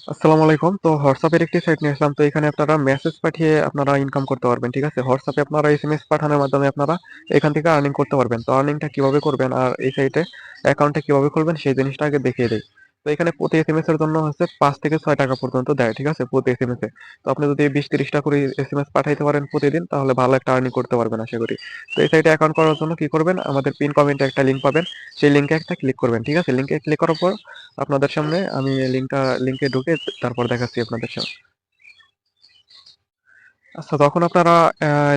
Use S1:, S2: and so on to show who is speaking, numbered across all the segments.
S1: আসসালামু আলাইকুম। তো হোয়াটসঅ্যাপের একটি সাইট নিয়ে আসলাম। তো এখানে আপনারা মেসেজ পাঠিয়ে আপনারা ইনকাম করতে পারবেন। ঠিক আছে? হোয়াটসঅ্যাপে আপনারা এসএমএস পাঠানোর মাধ্যমে আপনারা এখান থেকে আর্নিং করতে পারবেন। তো আর্নিংটা কিভাবে করবেন আর এই সাইটে অ্যাকাউন্টটা কিভাবে খুলবেন সেই জিনিসটা আগে দেখিয়ে দেই। তো এখানে প্রতি এসএমএস এর জন্য হচ্ছে ৫ থেকে ৬ টাকা পর্যন্ত দেয়। ঠিক আছে? প্রতি এসএমএস এ। তো আপনি যদি ২০-৩০ টা করে এসএমএস পাঠাইতে পারেন প্রতিদিন তাহলে ভালো একটা আর্নিং করতে পারবেন আশা করি। তো এই সাইটে অ্যাকাউন্ট করার জন্য কি করবেন? আমাদের পিন কমেন্টে একটা লিংক পাবেন। সেই লিংকে একটা ক্লিক করবেন। ঠিক আছে? লিংকে ক্লিক করার পর আপনাদের সামনে আমি লিংকে ঢুকে তারপর দেখাচ্ছি আপনাদের সামনে। আচ্ছা, যখন আপনারা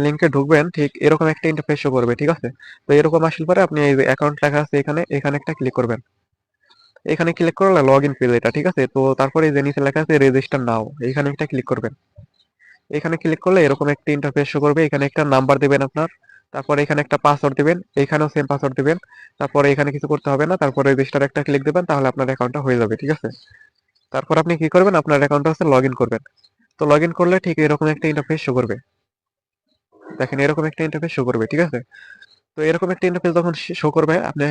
S1: লিংকে ঢুকবেন ঠিক এরকম একটা ইন্টারফেস শো করবে। ঠিক আছে? তো এরকম আসলে পরে আপনি এই যে অ্যাকাউন্ট লেখা আছে এখানে একটা ক্লিক করবেন। এখানে ক্লিক করলে লগ ইন পেজ এটা। ঠিক আছে? তো তারপরে এই যে নিচে লেখা আছে রেজিস্টার নাও, এখানে একটা ক্লিক করবেন। এখানে ক্লিক করলে এরকম একটা ইন্টারফেস শো করবে। এখানে একটা নাম্বার দিবেন আপনার, তারপরে এখানে একটা পাসওয়ার্ড দিবেন, এখানেও সেম পাসওয়ার্ড দিবেন। তারপরে এখানে কিছু করতে হবে না, তারপরে রেজিস্টার একটা ক্লিক দিবেন, তাহলে আপনার অ্যাকাউন্টটা হয়ে যাবে। ঠিক আছে? তারপর আপনি কি করবেন, আপনার অ্যাকাউন্টটা হচ্ছে লগ ইন করবেন। তো লগ ইন করলে ঠিক এরকম একটা ইন্টারফেস শো করবে। দেখেন এরকম একটা ইন্টারফেস শো করবে। ঠিক আছে? তো এরকম একটা ইন্টারফেস যখন শো করবে আপনি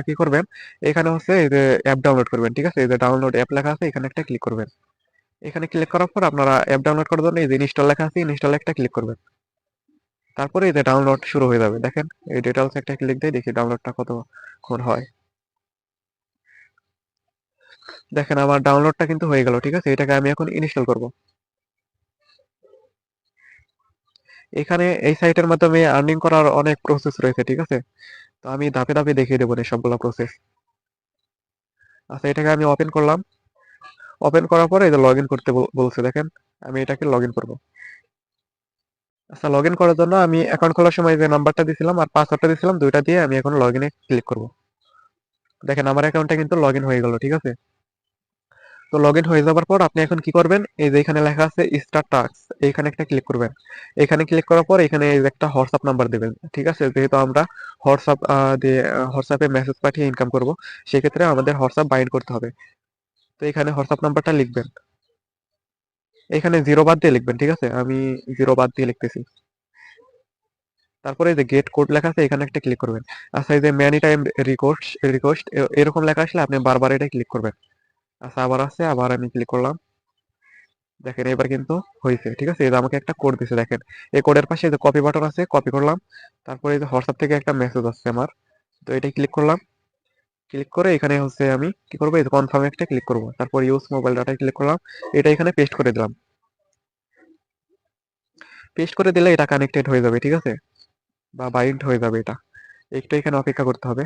S1: কি করবেন, এখানে হচ্ছে এই যে অ্যাপ ডাউনলোড করবেন। ঠিক আছে? এই যে ডাউনলোড অ্যাপ লেখা আছে এখানে একটা ক্লিক করবেন। এখানে ক্লিক করার পর আপনারা অ্যাপ ডাউনলোড করার জন্য এই যে ইনস্টল লেখা আছে ইনস্টল একটা ক্লিক করবেন। তারপরে এই যে ডাউনলোড শুরু হয়ে যাবে। দেখেন এই ডিটেলস একটা ক্লিক দিয়ে দেখি ডাউনলোডটা কতক্ষণ হয়। দেখেন আমার ডাউনলোডটা কিন্তু হয়ে গেল। ঠিক আছে? এটাকে আমি এখন ইনস্টল করব। এখানে এই সাইটের মাধ্যমে আর্নিং করার অনেক প্রসেস রয়েছে। ঠিক আছে? তো আমি ধাপে ধাপে দেখিয়ে দেবো সবগুলা প্রসেস। আচ্ছা, এটাকে আমি ওপেন করলাম। ওপেন করার পরে এই যে লগ ইন করতে বলছে দেখেন, আমি এটাকে লগ ইন করবো। আচ্ছা, লগ ইন করার জন্য আমি অ্যাকাউন্ট খোলার সময় যে নাম্বারটা দিয়েছিলাম আর পাসওয়ার্ডটা দিয়েছিলাম দুইটা দিয়ে আমি এখন লগ ইনে ক্লিক করবো। দেখেন আমার অ্যাকাউন্টটা কিন্তু লগ ইন হয়ে গেল। ঠিক আছে? তো লগ ইন হয়ে যাবার পর আপনি এখন কি করবেন, এই যে এখানে লেখা আছে স্টার্ট টাস্ক, এইখানে একটা ক্লিক করবেন। এখানে ক্লিক করার পর এখানে এই যে একটা হোয়াটসঅ্যাপ নাম্বার দেবেন। ঠিক আছে? যেহেতু আমরা হোয়াটসঅ্যাপ দিয়ে হোয়াটসঅ্যাপে মেসেজ পাঠিয়ে ইনকাম করব, সেক্ষেত্রে আমাদের হোয়াটসঅ্যাপ বাইন্ড করতে হবে। তো এখানে হোয়াটসঅ্যাপ নাম্বারটা লিখবেন। এখানে জিরো বাদ দিয়ে লিখবেন। ঠিক আছে? আমি জিরো বাদ দিয়ে লিখতেছি। তারপরে এই যে গেট কোড লেখা আছে এখানে একটা ক্লিক করবেন। আচ্ছা, এই যে ম্যানি টাইম রিকোয়েস্ট রিকোয়েস্ট এরকম লেখা আসলে আপনি বারবার এটা ক্লিক করবেন। আচ্ছা, আবার আছে, আবার আমি ক্লিক করলাম। দেখেন এবার কিন্তু হয়েছে। ঠিক আছে? এই যে আমাকে একটা কোড দিছে দেখেন। এই কোডের পাশে যে কপি বাটন আছে, কপি করলাম। তারপরে এই যে হোয়াটসঅ্যাপ থেকে একটা মেসেজ আসছে আমার, তো এটাই ক্লিক করলাম। ক্লিক করে এখানে হচ্ছে আমি কি করবো, এই যে কনফার্ম একটা ক্লিক করবো, তারপর ইউজ মোবাইল ডাটা ক্লিক করলাম। এটা এখানে পেস্ট করে দিলাম। পেস্ট করে দিলে এটা কানেক্টেড হয়ে যাবে। ঠিক আছে? বা বাইন্ড হয়ে যাবে এটা। একটু এখানে অপেক্ষা করতে হবে।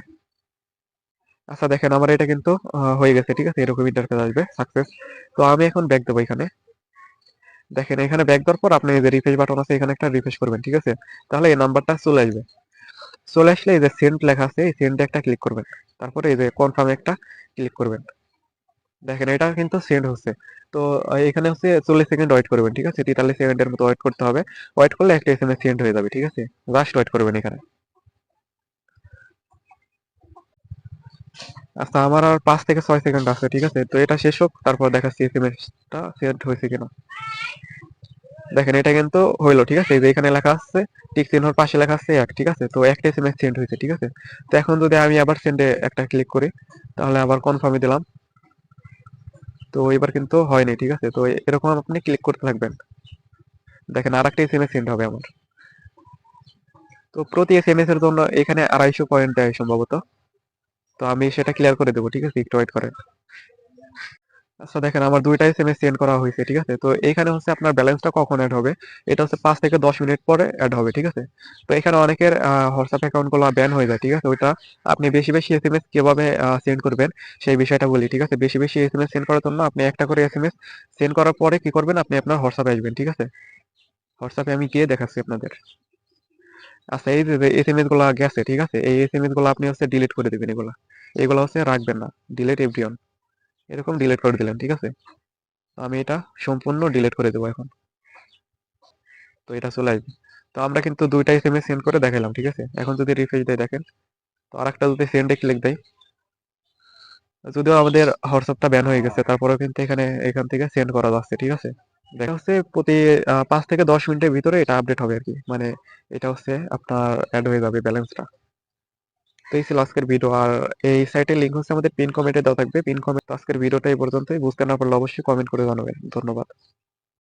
S1: আচ্ছা, দেখেন আমার এটা কিন্তু হয়ে গেছে। ঠিক আছে? এরকম ইন্টারফেস আসবে সাকসেস। তো আমি এখন ব্যাক দেবো এখানে। দেখেন এখানে ব্যাক দেওয়ার পর আপনি এই যে রিফ্রেশ বাটন আছে এখানে একটা রিফ্রেশ করবেন। ঠিক আছে? তাহলে এই নাম্বারটা চলে আসবে। চলে আসলে এই যে সেন্ড লেখা আছে এই সেন্ডে একটা ক্লিক করবেন। তারপরে এই যে কনফার্মে একটা ক্লিক করবেন। দেখেন এটা কিন্তু সেন্ড হচ্ছে। তো এখানে হচ্ছে 40 সেকেন্ড ওয়েট করবেন। ঠিক আছে? 43 সেকেন্ডের মতো ওয়েট করতে হবে। ওয়েট করলে একটা এসএমএস সেন্ড হয়ে যাবে। ঠিক আছে? জাস্ট ওয়েট করবেন এখানে। আচ্ছা, আমার আর 5 থেকে 6 সেকেন্ড আছে। ঠিক আছে? তো এটা শেষ হোক, তারপর দেখাচ্ছি এসএমএসটা সেন্ড হয়েছে কিনা। দেখেন এটা কিন্তু হইলো। ঠিক আছে? এই যে এখানে লেখা আছে টিক চিহ্নর পাশে লেখা আছে এক। ঠিক আছে? তো একটা এসএমএস সেন্ড হয়েছে। ঠিক আছে? তো এখন যদি আমি আবার সেন্ডে একটা ক্লিক করি, তাহলে আবার কনফার্মে দিলাম। তো এবার কিন্তু হয়নি। ঠিক আছে? তো এরকম আপনি ক্লিক করতে থাকবেন। দেখেন আর একটা এসএমএস সেন্ড হবে আমার। তো প্রতি এসএমএস এর জন্য এখানে 250 পয়েন্ট দেয় সম্ভবত। তো আমি সেটা ক্লিয়ার করে দেবো। ঠিক আছে? একটু ওয়েট করেন। আচ্ছা, দেখেন আমার দুইটা এসএমএস সেন্ড করা হয়েছে। ঠিক আছে? তো এখানে হচ্ছে আপনার ব্যালেন্সটা কখন অ্যাড হবে, এটা হচ্ছে 5 থেকে 10 মিনিট পরে অ্যাড হবে। ঠিক আছে? তো এখানে অনেকের হোয়াটসঅ্যাপ অ্যাকাউন্ট গুলো ব্যান হয়ে যায়। ঠিক আছে? ওইটা আপনি বেশি বেশি এসএমএস কিভাবে সেন্ড করবেন সেই বিষয়টা বলি। ঠিক আছে? বেশি বেশি এসএমএস সেন্ড করার জন্য আপনি একটা করে এসএমএস সেন্ড করার পরে কি করবেন, আপনি আপনার হোয়াটসঅ্যাপে আসবেন। ঠিক আছে? হোয়াটসঅ্যাপে আমি গিয়ে দেখাচ্ছি আপনাদের। আচ্ছা, এই যে এসএমএস গুলা গেছে। ঠিক আছে? এই এসএমএস গুলো আপনি হচ্ছে ডিলিট করে দিবেন। এগুলা এগুলো হচ্ছে রাখবেন না। ডিলিট এভরিওন এরকম ডিলিট করে দিলেন। ঠিক আছে? তো আমি এটা সম্পূর্ণ ডিলিট করে দেবো এখন। তো এটা চলে আসবে। তো আমরা কিন্তু দুইটা এসএমএস সেন্ড করে দেখাইলাম। ঠিক আছে? এখন যদি রিফ্রেশ দেয় দেখেন, তো আরেকটা যদি সেন্ডে ক্লিক দেয়, যদিও আমাদের হোয়াটসঅ্যাপটা ব্যান হয়ে গেছে তারপরেও কিন্তু এখান থেকে সেন্ড করা যাচ্ছে। ঠিক আছে? দেখা হচ্ছে প্রতি 5 থেকে 10 মিনিটের ভিতরে এটা আপডেট হবে আর কি, মানে এটা হচ্ছে আপনার অ্যাড হয়ে যাবে ব্যালেন্সটা। তো এই ছিল আজকের ভিডিও। আর এই সাইটের লিঙ্ক হচ্ছে আমাদের পিন কমেন্টে দেওয়া থাকবে। Pin comment. আজকের ভিডিওটা এই পর্যন্তই। বুঝতে না পারলে অবশ্যই কমেন্ট করে জানাবেন। ধন্যবাদ।